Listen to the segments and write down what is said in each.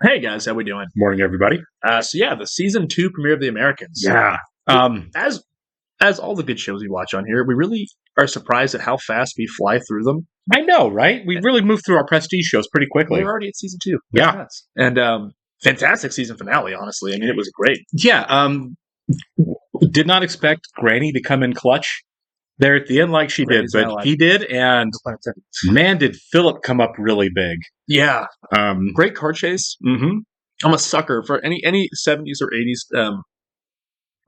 Hey guys, how we doing? Morning, everybody. The season 2 premiere of The Americans. Yeah. As all the good shows we watch on here, we really are surprised at how fast we fly through them. I know, right? We really moved through our prestige shows pretty quickly. We're already at season 2. Yeah. Congrats. And fantastic season finale. Honestly, I mean, it was great. Yeah. Did not expect Granny to come in clutch there at the end like she Granny's did, but he did, and man, did Philip come up really big. Yeah, Um, great car chase. mhm. I'm a sucker for any 70s or 80s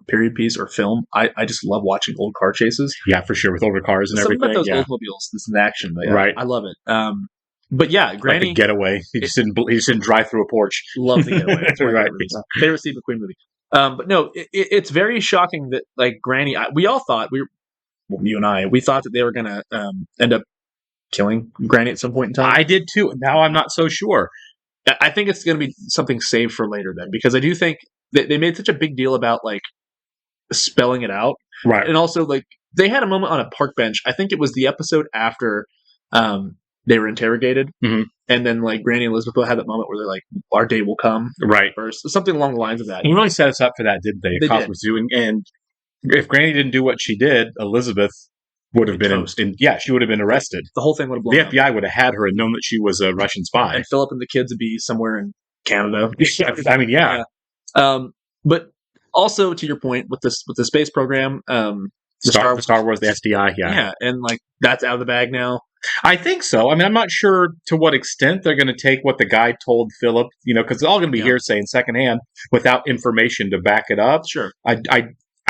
period piece or film. I just love watching old car chases. Yeah, for sure, with older cars and Something everything. about those Yeah. Oldsmobiles, this is action, but Right. I love it. But yeah, Like Granny. a getaway. He just didn't drive through a porch. Love the getaway. That's my Right. favorite Steve McQueen movie. But no, it's very shocking that like Granny. We all thought you and I, we thought that they were gonna end up killing Granny at some point in time. I did too. Now I'm not so sure. I think it's gonna be something saved for later then, because I do think they made such a big deal about like spelling it out, Right. and also like they had a moment on a park bench. I think it was the episode after they were interrogated, Mhm. and then like Granny and Elizabeth had that moment where they're like, "Our day will come." Right. First, something along the lines of that. He really set us up for that, didn't they? They Cops did. was doing, and if Granny didn't do what she did, Elizabeth would have been Toast. she would have been arrested. The whole thing would have blown The up. FBI would have had her and known that she was a Russian spy. And Philip and the kids would be somewhere in Canada. I mean, yeah. But also to your point with the space program, the Star Wars, the SDI, yeah, and like that's out of the bag now. I think so. I mean, I'm not sure to what extent they're going to take what the guy told Philip, because it's all going to be hearsay and secondhand without information to back it up. Sure.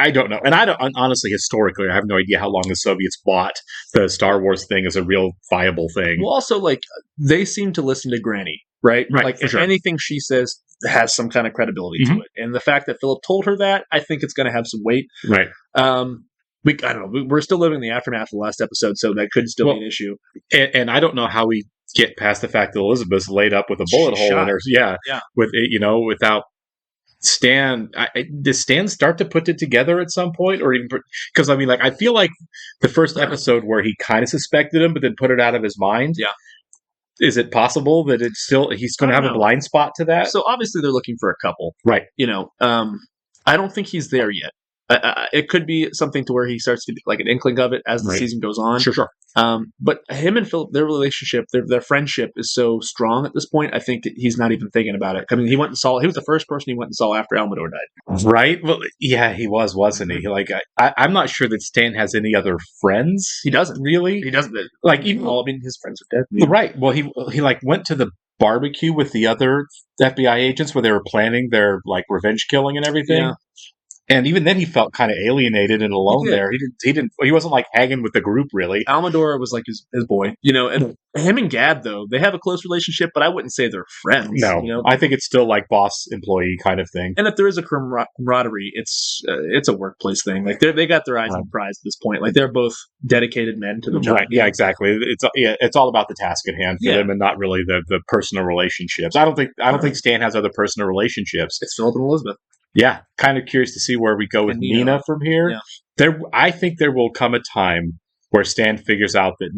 I don't know. And I don't, honestly, historically, I have no idea how long the Soviets bought the Star Wars thing as a real viable thing. Well, also, like, they seem to listen to Granny, right? Right, Like, if sure. anything she says has some kind of credibility to it. And the fact that Philip told her that, I think it's going to have some weight. Right. I don't know. We're still living in the aftermath of the last episode, so that could still be an issue. And I don't know how we get past the fact that Elizabeth's laid up with a bullet hole in her. Yeah. With it, without Stan. Does Stan start to put it together at some point, or even because I mean, like, I feel like the first episode where he kind of suspected him, but then put it out of his mind. Yeah. Is it possible that he's going to have a blind spot to that? So obviously they're looking for a couple, right? I don't think he's there yet. It could be something to where he starts to be like an inkling of it as the season goes on. Sure. But him and Philip, their relationship, their friendship is so strong at this point. I think that he's not even thinking about it. I mean, he went and saw. He was the first person he went and saw after Almador died. Right. Well, yeah, he wasn't he? Like, I'm not sure that Stan has any other friends. He doesn't really. He doesn't. Like, even I mean, his friends are dead. Right. Well, he like went to the barbecue with the other FBI agents where they were planning their like revenge killing and everything. Yeah. And even then, he felt kind of alienated and alone there. He wasn't like hanging with the group really. Almador was like his boy, and him and Gad though they have a close relationship, but I wouldn't say they're friends. No, I think it's still like boss employee kind of thing. And if there is a camaraderie, it's a workplace thing. Like they got their eyes on the prize at this point. Like they're both dedicated men to the job. Right. Yeah, exactly. It's all about the task at hand for them, and not really the personal relationships. I don't think Stan has other personal relationships. It's Philip and Elizabeth. Yeah, kind of curious to see where we go with Nina from here. Yeah. I think there will come a time where Stan figures out that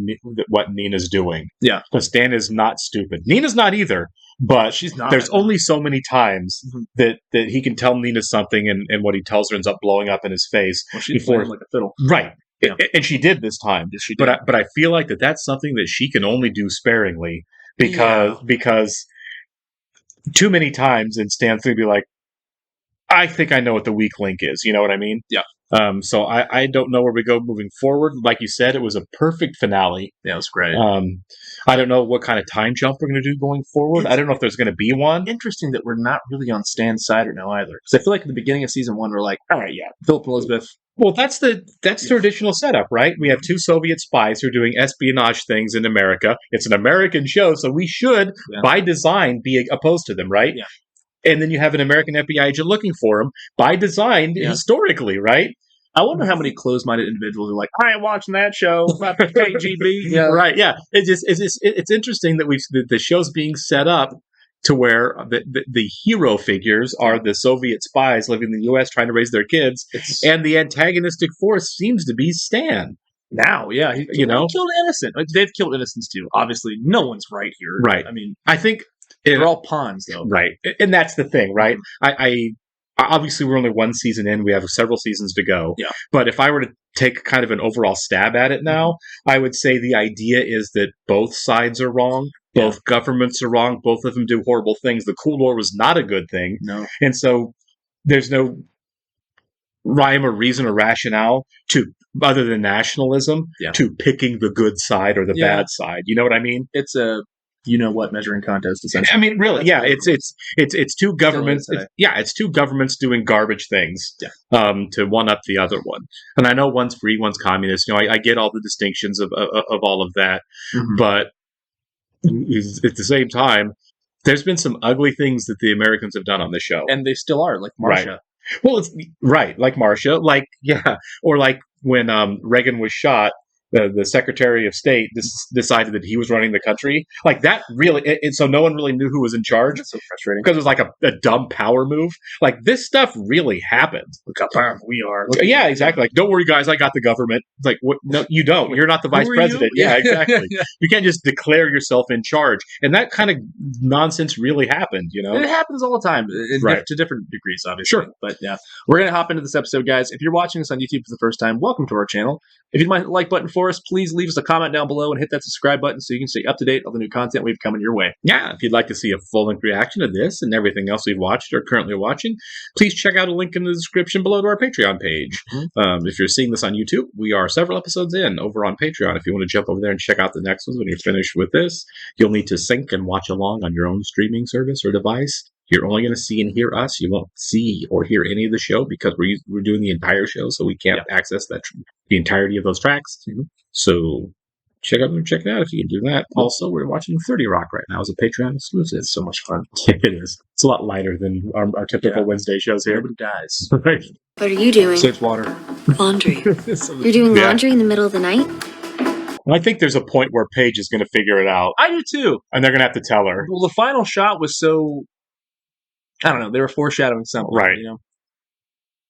what Nina's doing. Yeah, because Stan is not stupid. Nina's not either, but she's not. There's only so many times that he can tell Nina something, and what he tells her ends up blowing up in his face. Well, she's playing like a fiddle, right? Yeah. And she did this time. Yes, she did. But I feel like that's something that she can only do sparingly because too many times, and Stan's going to be like, I think I know what the weak link is. You know what I mean? Yeah. So I don't know where we go moving forward. Like you said, it was a perfect finale. Yeah, it was great. I don't know what kind of time jump we're going to do going forward. I don't know if there's going to be one. Interesting that we're not really on Stan's side right now either. Because I feel like at the beginning of season 1, we're like, all right, Philip and Elizabeth. Well, that's the traditional setup, right? We have two Soviet spies who are doing espionage things in America. It's an American show, so we should, by design, be opposed to them, right? Yeah. And then you have an American FBI agent looking for him by design historically, right? I wonder how many closed-minded individuals are like, I ain't watching that show about the KGB. Right, yeah. It's interesting that the show's being set up to where the hero figures are the Soviet spies living in the U.S. trying to raise their kids, and the antagonistic force seems to be Stan. Now, yeah. He killed innocent. They've killed innocents too. Obviously, no one's right here. Right. I mean, I think They're all pawns, though. Right. And that's the thing, right? I obviously, we're only one season in. We have several seasons to go. Yeah. But if I were to take kind of an overall stab at it now, I would say the idea is that both sides are wrong. Both governments are wrong. Both of them do horrible things. The Cold War was not a good thing. No. And so there's no rhyme or reason or rationale to, other than nationalism, to picking the good side or the bad side. You know what I mean? It's a measuring contest, essentially. I mean, really, it's two governments. It's two governments doing garbage things to one up the other one. And I know one's free, one's communist. I get all the distinctions of all of that, but at the same time, there's been some ugly things that the Americans have done on this show, and they still are, like Marcia. Right. Well, it's like Marcia, or like when Reagan was shot. The Secretary of State decided that he was running the country. Like that really, and so no one really knew who was in charge. That's so frustrating. Because it was like a dumb power move. Like this stuff really happened. Look how powerful we are. Yeah, exactly. Like, don't worry, guys, I got the government. It's like, what? No, you don't. You're not the vice president. Yeah, exactly. You can't just declare yourself in charge. And that kind of nonsense really happened, It happens all the time, to different degrees, obviously. Sure. But yeah, we're going to hop into this episode, guys. If you're watching this on YouTube for the first time, welcome to our channel. If you'd mind the like button for us, please leave us a comment down below and hit that subscribe button so you can stay up to date on the new content we've coming your way. Yeah, if you'd like to see a full-length reaction to this and everything else we've watched or currently watching, please check out a link in the description below to our Patreon page. If you're seeing this on YouTube, we are several episodes in over on Patreon. If you want to jump over there and check out the next ones when you're finished with this, you'll need to sync and watch along on your own streaming service or device. You're only going to see and hear us. You won't see or hear any of the show because we're doing the entire show, so we can't access the entirety of those tracks. So check it out if you can do that. Also, we're watching 30 Rock right now as a Patreon exclusive. It's so much fun. It is. It's a lot lighter than our typical Wednesday shows here. Nobody dies. Right. What are you doing? Saves water. Laundry. You're doing laundry in the middle of the night? I think there's a point where Paige is going to figure it out. I do too. And they're going to have to tell her. Well, the final shot was so... I don't know. They were foreshadowing something. Right.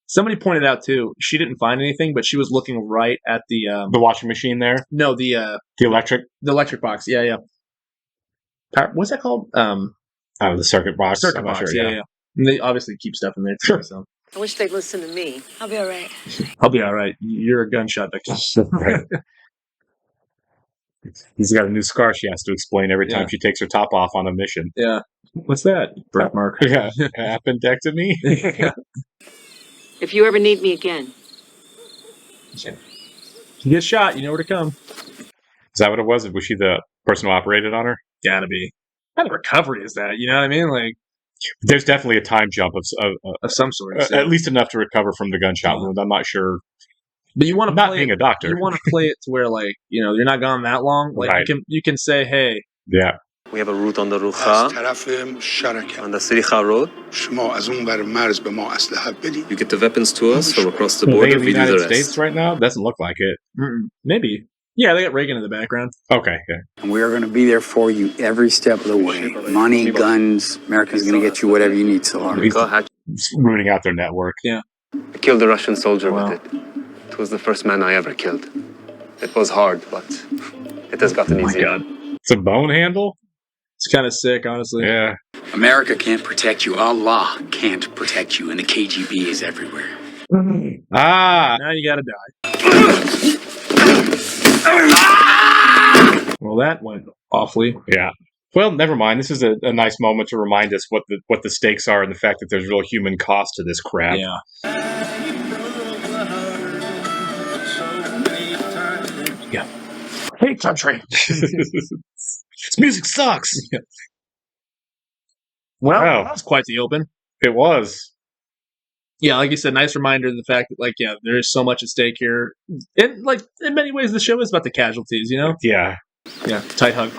Somebody pointed out, too, she didn't find anything, but she was looking right at the washing machine there? No, the electric? The electric box, yeah. What's that called? The circuit box. Circuit box, sure, yeah. And they obviously keep stuff in there, too. Sure. So. I wish they'd listen to me. I'll be all right. I'll be all right. You're a gunshot victim. Right. He's got a new scar she has to explain every time she takes her top off on a mission. Yeah. What's that? Birthmark. Yeah. Appendectomy. If you ever need me again. You get shot, you know where to come. Is that what it was? Was she the person who operated on her? Gotta be. What kind of recovery is that? You know what I mean? Like, there's definitely a time jump of some sort. At least enough to recover from the gunshot wound. I'm not sure. But you want to not being a doctor. You want to play it to where, like, you're not gone that long. Like, you can say, hey. Yeah. We have a route on the Rucha, on the Siricha Road. You get the weapons to us from across the border. We do the United States right now? Doesn't look like it. Maybe. Yeah, they got Reagan in the background. Okay. And we are going to be there for you every step of the way. Money, guns, America's going to get you whatever you need, so rooting out their network. Yeah. I killed a Russian soldier with it. It was the first man I ever killed. It was hard, but it has gotten easier. It's a bone handle? It's kind of sick, honestly. Yeah. America can't protect you. Allah can't protect you, and the KGB is everywhere. Ah! Now you gotta die. Well, that went awfully. Yeah. Well, never mind. This is a nice moment to remind us what the stakes are and the fact that there's real human cost to this crap. Yeah. Yeah. Hey, country. This music sucks. Yeah. Well, that was quite the open. It was. Yeah, like you said, nice reminder of the fact that, like, there is so much at stake here. And, like, in many ways, the show is about the casualties, Yeah. Yeah, tight hug.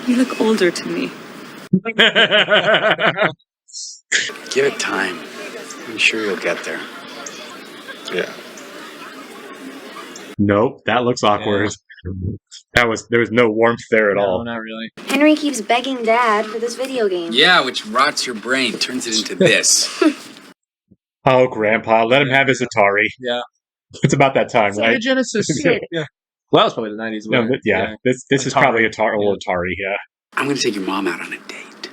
You look older to me. Give it time. I'm sure you'll get there. Yeah. Nope, that looks awkward. Yeah. There was no warmth there at all. No, not really. Henry keeps begging Dad for this video game. Yeah, which rots your brain, turns it into this. Oh, Grandpa, let him have his Atari. Yeah. It's about that time, right? Genesis. Yeah. Well, that was probably the 90s. No, yeah. This is probably old Atari, yeah. I'm going to take your mom out on a date.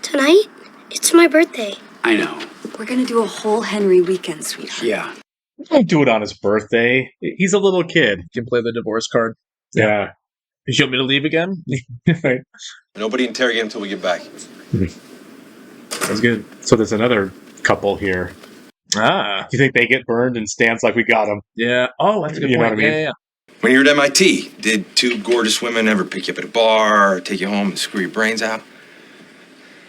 Tonight? It's my birthday. I know. We're gonna do a whole Henry weekend, sweetheart. Yeah. Don't do it on his birthday. He's a little kid. You can play the divorce card. Yeah. You want me to leave again? Right. Nobody interrogate him until we get back. That's good. So there's another couple here. Ah. Do you think they get burned and Stan's like, we got him? Yeah. Oh, that's a good You know point. what I mean? Yeah. When you were at MIT, did two gorgeous women ever pick you up at a bar, or take you home and screw your brains out?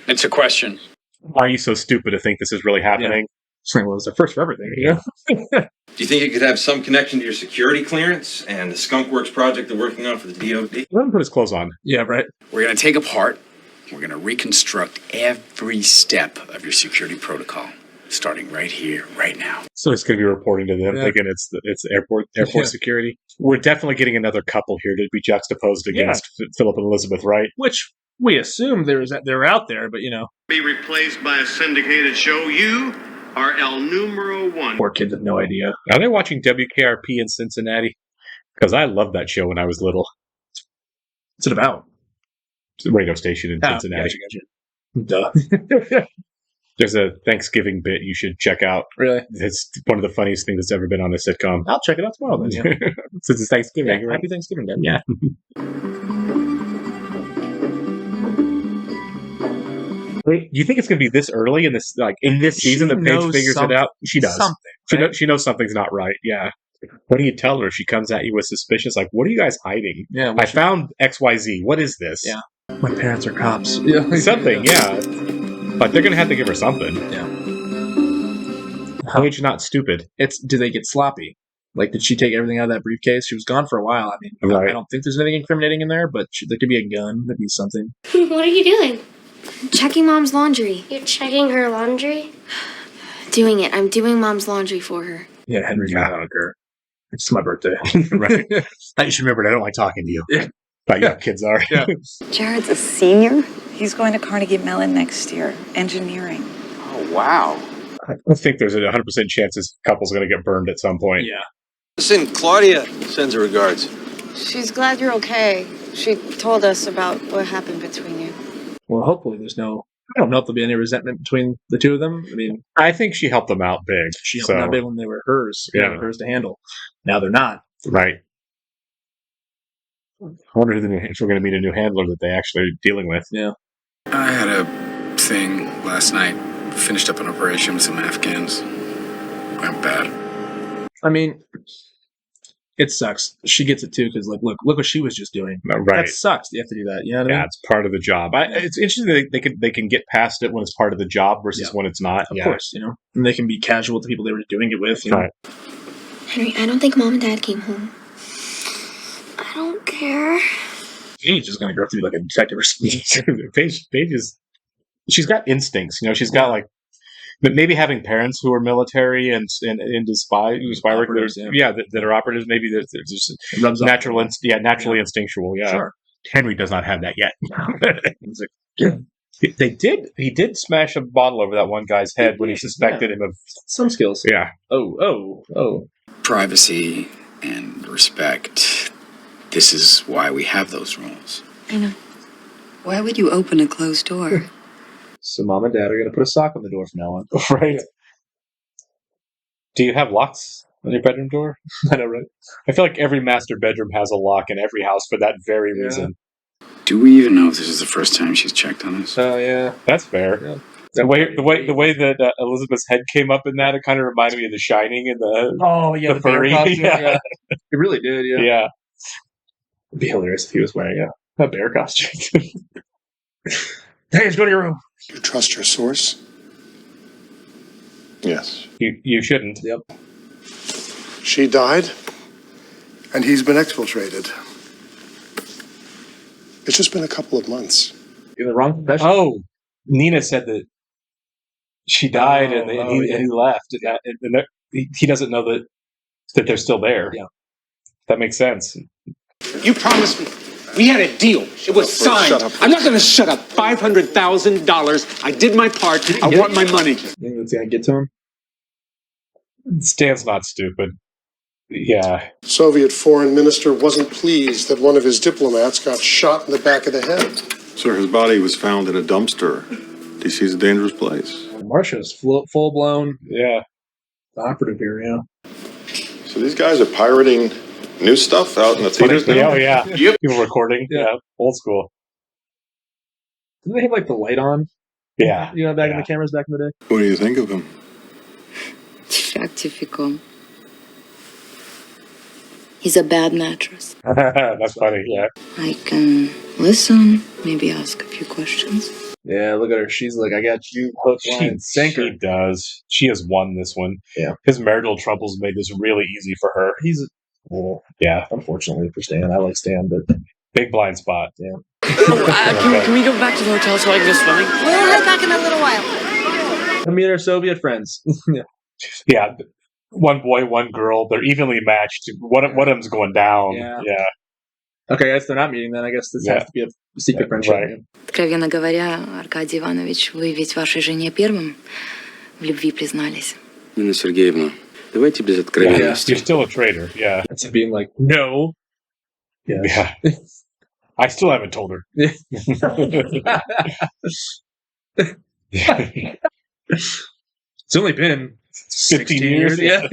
It's a question. Why are you so stupid to think this is really happening? Well, it's a first for everything. Yeah. Do you think it could have some connection to your security clearance and the Skunk Works project they're working on for the DOD? Let him put his clothes on. Yeah, right. We're going to take apart, we're going to reconstruct every step of your security protocol, starting right here, right now. So it's going to be reporting to them, thinking it's airport security. We're definitely getting another couple here to be juxtaposed against Philip and Elizabeth, right? Which we assume they're out there, but Be replaced by a syndicated show. You are El Numero One. poor kids have no idea. Are they watching WKRP in Cincinnati? Because I loved that show when I was little. What's it about? It's a radio station in Cincinnati. Gotcha. Duh. There's a Thanksgiving bit you should check out. Really? It's one of the funniest things that's ever been on a sitcom. I'll check it out tomorrow then. Yeah. Since it's Thanksgiving. Yeah, Right? Happy Thanksgiving, Dad. Yeah. Wait, do you think it's going to be this early in this season that Paige figures it out? She does. Something. Right? She knows something's not right. Yeah. What do you tell her if she comes at you with suspicions? Like, what are you guys hiding? Yeah. I found XYZ. What is this? Yeah. My parents are cops. Yeah. Something, yeah. But they're going to have to give her something. Yeah. Paige not stupid. Do they get sloppy? Like, did she take everything out of that briefcase? She was gone for a while. I mean, Right. I don't think there's anything incriminating in there, but there could be a gun. There'd be something. What are you doing? Checking Mom's laundry. You're checking her laundry? Doing it. I'm doing Mom's laundry for her. Yeah, Henry's not on her. It's my birthday. Right. You should remember, I don't like talking to you. Yeah. But yeah, kids are. Yeah. Jared's a senior. He's going to Carnegie Mellon next year, engineering. Oh, wow. I think there's a 100% chance this couple's going to get burned at some point. Yeah. Listen, Claudia sends her regards. She's glad you're okay. She told us about what happened between you. Well, hopefully I don't know if there'll be any resentment between the two of them. I mean, I think she helped them out big. she helped them out big when they were hers. Yeah. Hers to handle. Now they're not. Right. I wonder if we're going to meet a new handler that they actually are dealing with. Yeah. I had a thing last night. Finished up an operation with some Afghans. Went bad. I mean, it sucks. She gets it too because, like, look what she was just doing. Right. That sucks. You have to do that. You know what I mean? Yeah, it's part of the job. It's interesting that they can get past it when it's part of the job versus when it's not. Of course, and they can be casual with the people they were doing it with. Right. Henry, I don't think Mom and Dad came home. I don't care. She's just gonna go through like a detective or something. Paige is. She's got instincts. She's got like. But maybe having parents who are military and into spy work, that are operatives, maybe there's just naturally instinctual. Yeah, sure. Henry does not have that yet. He did smash a bottle over that one guy's head when he suspected him of some skills. Yeah. Oh. Privacy and respect. This is why we have those rules. I know. Why would you open a closed door? So Mom and Dad are going to put a sock on the door from now on. Right. Do you have locks on your bedroom door? I know, right? I feel like every master bedroom has a lock in every house for that very reason. Do we even know if this is the first time she's checked on us? Oh, yeah. That's fair. Yeah. The way that Elizabeth's head came up in that, it kind of reminded me of The Shining and the furry. Bear costume. Yeah. It really did, yeah. Yeah. It'd be hilarious if he was wearing a bear costume. Hey, let's go to your room. You trust your source? Yes. You shouldn't. Yep. She died, and he's been exfiltrated. It's just been a couple of months. You're in the wrong profession. Oh, Nina said that she died and he left. And he doesn't know that they're still there. Yeah. That makes sense. You promised me. We had a deal. It was signed. Shut up. I'm not going to shut up. $500,000. I did my part. I want my money. You think that's going to get to him? Stan's not stupid. Yeah. Soviet foreign minister wasn't pleased that one of his diplomats got shot in the back of the head. Sir, his body was found in a dumpster. DC's a dangerous place. Marcia's full blown. Yeah. Operative here, yeah. So these guys are pirating new stuff out in the theaters now? Oh, yeah. Yep. People recording. Yeah. Old school. Didn't they have like the light on? Yeah. You know, back in the cameras back in the day? What do you think of him? Factifico. He's a bad mattress. That's funny, yeah. I can listen, maybe ask a few questions. Yeah, look at her. She's like, I got you hook, line, and sinker. She does. She has won this one. Yeah. His marital troubles made this really easy for her. Yeah. Unfortunately for Stan. I like Stan, but big blind spot. Yeah. Can we go back to the hotel so I can go swimming? We'll head back in a little while. I meet our Soviet friends. Yeah. Yeah. One boy, one girl. They're evenly matched. One of them's going down. Yeah. Okay, I guess they're not meeting then. I guess this has to be a secret friendship. Right. Откровенно говоря, Аркадий Иванович, вы ведь вашей жене первым в любви признались. Нина Сергеевна, давайте без откровенности. You're still a traitor, yeah. It's being like, no. Yeah. I still haven't told her. It's only been 15 years. Yeah.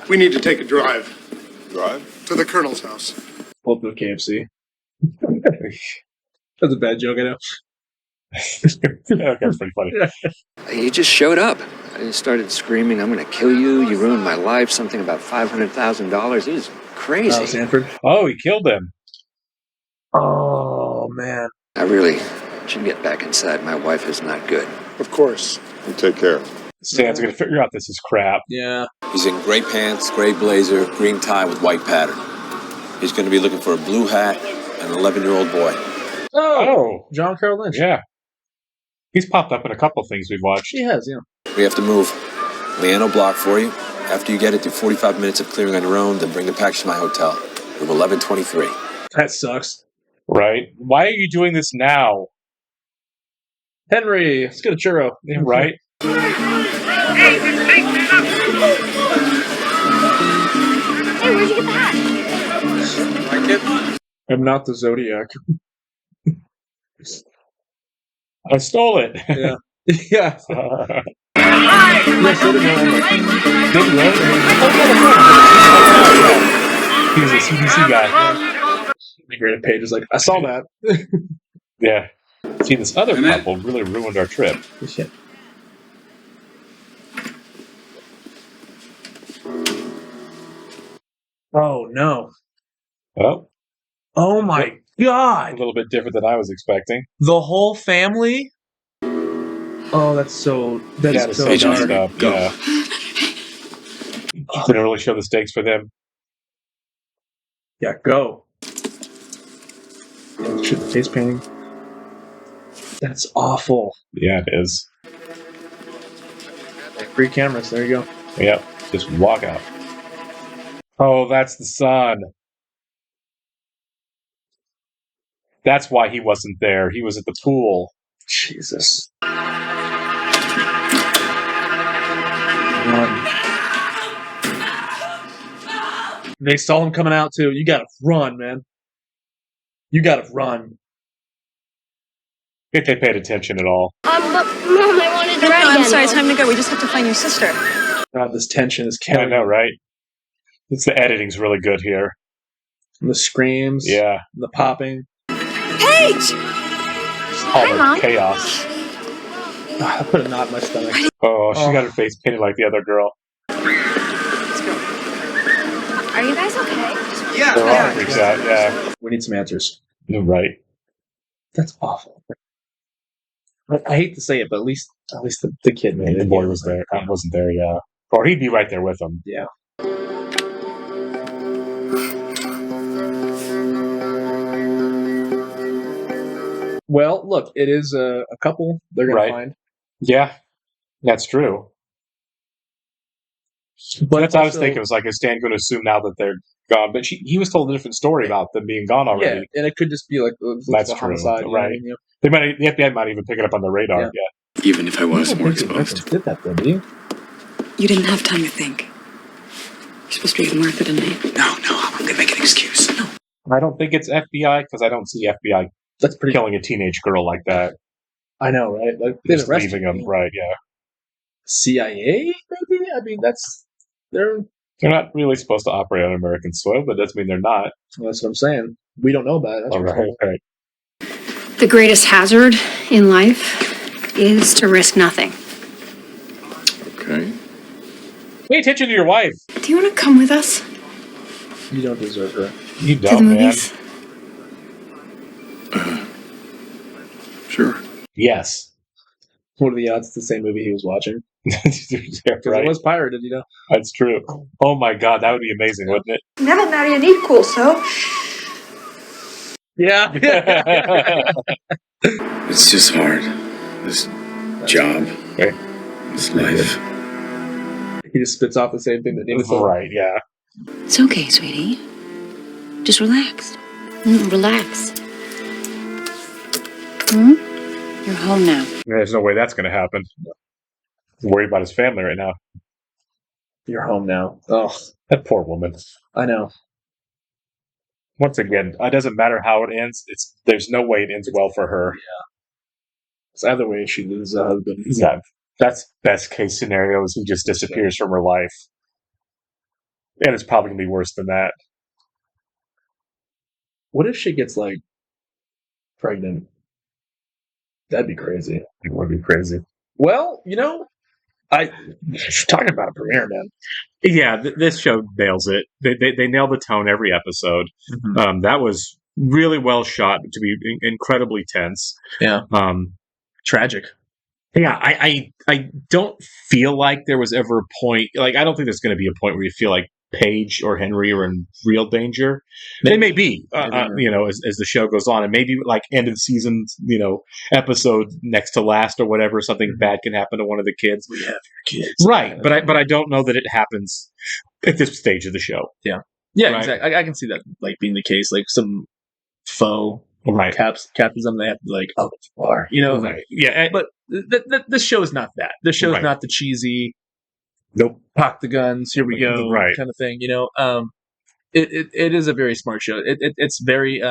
We need to take a drive. Drive? To the Colonel's house. Pull up to KFC. That's a bad joke, I know. That's pretty funny. You just showed up. I started screaming, I'm going to kill you. You ruined my life. Something about $500,000. It was crazy. Sanford. Oh, he killed him. Oh, man. I really should get back inside. My wife is not good. Of course. You take care. Stan's going to figure out this is crap. Yeah. He's in gray pants, gray blazer, green tie with white pattern. He's going to be looking for a blue hat and an 11-year-old boy. Oh, John Carroll Lynch. Yeah. He's popped up in a couple things we've watched. He has, yeah. We have to move. Leanne will block for you. After you get it, do 45 minutes of clearing on your own, then bring the package to my hotel. Room 1123. That sucks. Right? Why are you doing this now? Henry, let's get a churro. Right? Hey, where'd you get that? Like it? I'm not the Zodiac. I stole it. Yeah. Yeah. He's a CDC guy. The great page is like, I saw that. Yeah. See, this other couple really ruined our trip. Yeah. Oh, no. Well. Oh, my God. A little bit different than I was expecting. The whole family? Oh, that's so dark. Up. Yeah. Didn't really show the stakes for them. Yeah, go. Yeah, shoot the face painting. That's awful. Yeah, it is. Free cameras. There you go. Yep. Just walk out. Oh, that's the son. That's why he wasn't there. He was at the pool. Jesus. They saw him coming out too. You gotta run, man. You gotta run. If they paid attention at all. But Mom, I wanted to ride I'm again. sorry, time to go. We just have to find your sister. God, this tension is killing I know, right? The editing's really good here. And the screams. Yeah. And the popping. Paige! All the Mom. chaos. I put a knot in my stomach. Oh, she got her face painted like the other girl. Are you guys okay? They're all freaks out, yeah. We need some answers. You're right. That's awful. I hate to say it, but at least the kid made it. The boy was there. I wasn't there, yeah. Or he'd be right there with them. Yeah. Well, look, it is a couple they're going to find. Yeah, that's true. But that's what I was thinking. It was like, is Stan going to assume now that they're gone? But he was told a different story about them being gone already. Yeah, and it could just be like that's a true, homicide, right? You know? The FBI might even pick it up on the radar. Yeah. Even if I was more exposed. Did that, didn't you? You didn't have time to think. You're supposed to be with Martha tonight. No, I'm going to make an excuse. No. I don't think it's FBI because I don't see FBI That's pretty. Killing a teenage girl like that. I know, right? Like they've Just arrested leaving them, right? Yeah. CIA, maybe. I mean, they're not really supposed to operate on American soil, but doesn't mean they're not. That's what I'm saying. We don't know about it. That's All right, right. The greatest hazard in life is to risk nothing. Okay. Pay attention to your wife. Do you want to come with us You don't deserve her. You to the don't, man. movies? Sure. Yes. What are the odds it's the same movie he was watching? Because It was pirated, you know. That's true. Oh my God, that would be amazing, wouldn't it? Never marry an equal, so. Yeah. It's just hard. This job, this life. He just spits off the same thing that David said. Right, yeah. It's okay, sweetie. Just relax. Relax. You're home now. There's no way that's going to happen. He's worried about his family right now. You're home now. Oh, that poor woman. I know. Once again, it doesn't matter how it ends. There's no way it ends well for her. Yeah. It's either way she loses a husband. Yeah. That's best case scenario is he just disappears from her life. And it's probably going to be worse than that. What if she gets, like, pregnant? That'd be crazy. It would be crazy. Well, you know, talking about a premiere, man. Yeah, this show nails it. They nail the tone every episode. Mm-hmm. That was really well shot to be incredibly tense. Yeah. Tragic. Yeah, I don't feel like there was ever a point. Like, I don't think there's going to be a point where you feel like Paige or Henry are in real danger. They may be, you know, as the show goes on, and maybe like end of the season, you know, episode next to last or whatever, something bad can happen to one of the kids. We have your kids, right? But I don't know that it happens at this stage of the show. Yeah, yeah, Right? exactly. I can see that like being the case, like some faux capitalism. They have to be like, oh, it's far, you know, Right. Yeah, But this show is not that. This show is not the cheesy. Nope. Cock the guns. Here we go. Right. Kind of thing. You know. It is a very smart show. It's very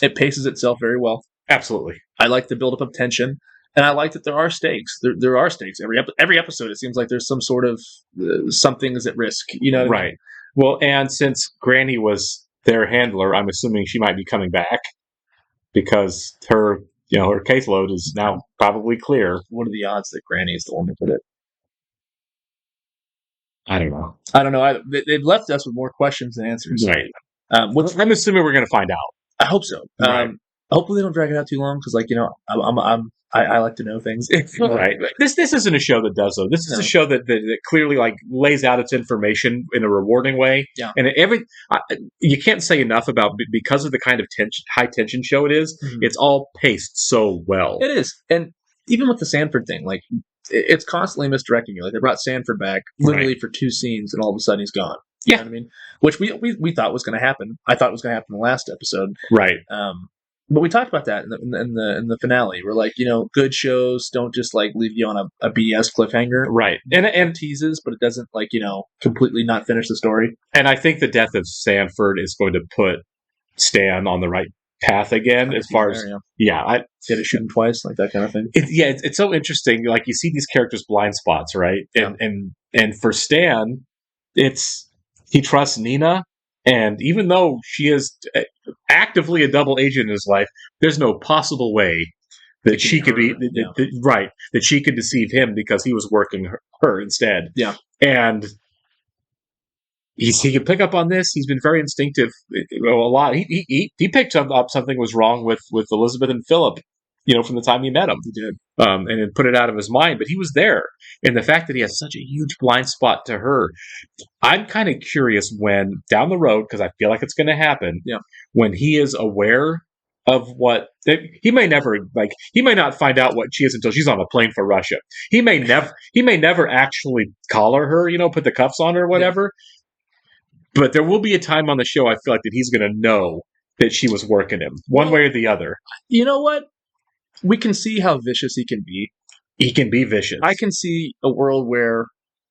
it paces itself very well. Absolutely. I like the buildup of tension, and I like that there are stakes. There are stakes every episode. It seems like there's some sort of something is at risk. You know. What I mean? Right. Well, and since Granny was their handler, I'm assuming she might be coming back because her caseload is now probably clear. What are the odds that Granny is the one who did it? I don't know. I don't know. They've left us with more questions than answers. Right. I'm assuming we're going to find out. I hope so. Right. Hopefully they don't drag it out too long because, like, you know, I like to know things. Right. This isn't a show that does though. This is a show that clearly like lays out its information in a rewarding way. Yeah. And you can't say enough about because of the kind of high tension show it is. Mm-hmm. It's all paced so well. It is, and even with the Sanford thing, like it's constantly misdirecting you. Like they brought Sanford back literally for 2 scenes, and all of a sudden he's gone. Yeah. You know what I mean, which we thought was going to happen. I thought it was going to happen in the last episode. Right. But we talked about that in the finale. We're like, you know, good shows don't just like leave you on a BS cliffhanger, right? And teases, but it doesn't like, you know, completely not finish the story. And I think the death of Sanford is going to put Stan on the right path again, as far as I did it shoot him twice, like that kind of thing. It's so interesting. Like you see these characters' blind spots, right? And for Stan, he trusts Nina. And even though she is actively a double agent in his life, there's no possible way that she could be that she could deceive him because he was working her instead. Yeah, and he could pick up on this. He's been very instinctive a lot. He picked up something was wrong with Elizabeth and Philip, you know, from the time he met him. He did, and then put it out of his mind. But he was there, and the fact that he has such a huge blind spot to her. I'm kind of curious when down the road, because I feel like it's going to happen. Yeah. When he is aware of what he may not find out what she is until she's on a plane for Russia. He may never actually collar her, you know, put the cuffs on her or whatever. Yeah. But there will be a time on the show I feel like that he's going to know that she was working him one way or the other. You know what? We can see how vicious he can be. He can be vicious. I can see a world where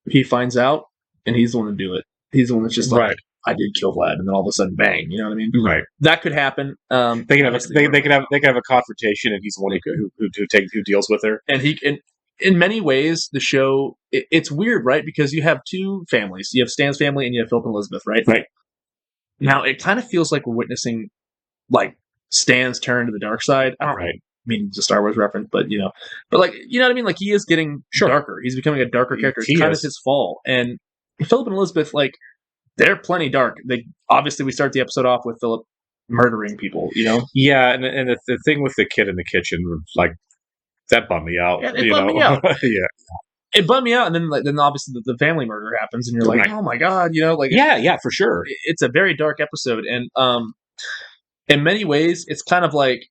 he finds out and he's the one to do it. He's the one that's just like, I did kill Vlad, and then all of a sudden, bang. You know what I mean? Right. That could happen. They can have a confrontation, and he's the one who deals with her. And in many ways, the show it's weird, right? Because you have two families. You have Stan's family, and you have Philip and Elizabeth, right? Right. Now it kind of feels like we're witnessing like Stan's turn to the dark side. I don't mean it's a Star Wars reference, but like you know what I mean. Like he is getting darker. He's becoming a darker character. It's kind of his fall. And Philip and Elizabeth, like they're plenty dark. Obviously we start the episode off with Philip murdering people. Yeah, and the thing with the kid in the kitchen, like that bummed me out. Yeah, it bummed me out. Yeah. It bummed me out, and then obviously the family murder happens, and you're like, oh my god, like yeah, for sure. It's a very dark episode, and in many ways, it's kind of like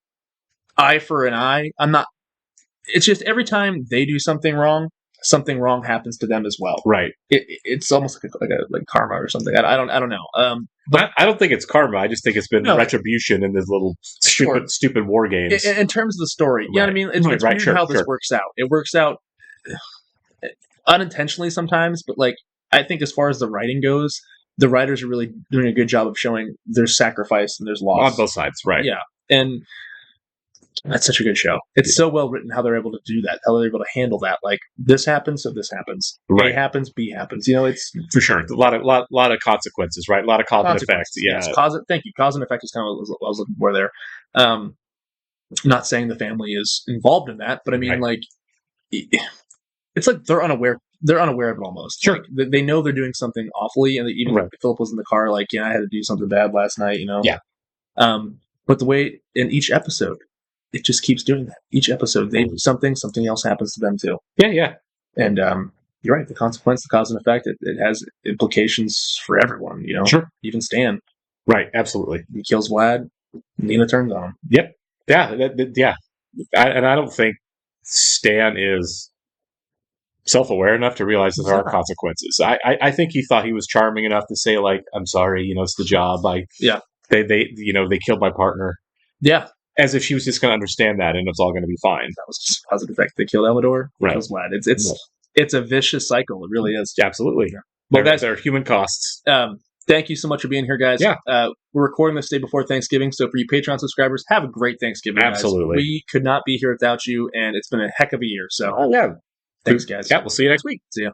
eye for an eye. It's just every time they do something wrong happens to them as well. Right. It's almost like karma or something. I don't know. But I don't think it's karma. I just think it's been retribution in this little stupid war games. In terms of the story, you know what I mean? It's weird how this works out. It works out unintentionally sometimes, but like I think as far as the writing goes, the writers are really doing a good job of showing there's sacrifice and there's loss on both sides, right? Yeah, and that's such a good show. It's so well written how they're able to do that, how they're able to handle that. Like this happens, so this happens. Right. A happens, B happens. It's for sure a lot of consequences, right? A lot of cause and effect. Yeah, yes, thank you. Cause and effect is kind of what I was looking for there. Not saying the family is involved in that, but I mean, like, it's like they're unaware. They're unaware of it almost. Sure, like, they know they're doing something awfully, and even Philip was in the car, like, I had to do something bad last night. Yeah. But the way in each episode, it just keeps doing that. Each episode, they do something else happens to them too. Yeah. And you're right. The consequence, the cause and effect, it has implications for everyone. Sure. Even Stan. Right. Absolutely. He kills Vlad. Nina turns on him. Yep. Yeah. Yeah. And I don't think Stan is self-aware enough to realize that there are consequences. I think he thought he was charming enough to say, like, I'm sorry, it's the job. They killed my partner. Yeah. As if she was just going to understand that and it's all going to be fine. That was just a positive effect. They killed Amador. Right. Kills Vlad. It's a vicious cycle. It really is. Absolutely. Yeah. Well, guys, there are human costs. Thank you so much for being here, guys. Yeah. We're recording this day before Thanksgiving, so for you Patreon subscribers, have a great Thanksgiving, guys. Absolutely. We could not be here without you, and it's been a heck of a year. So, yeah. Thanks, guys. Yeah, we'll see you next week. See ya.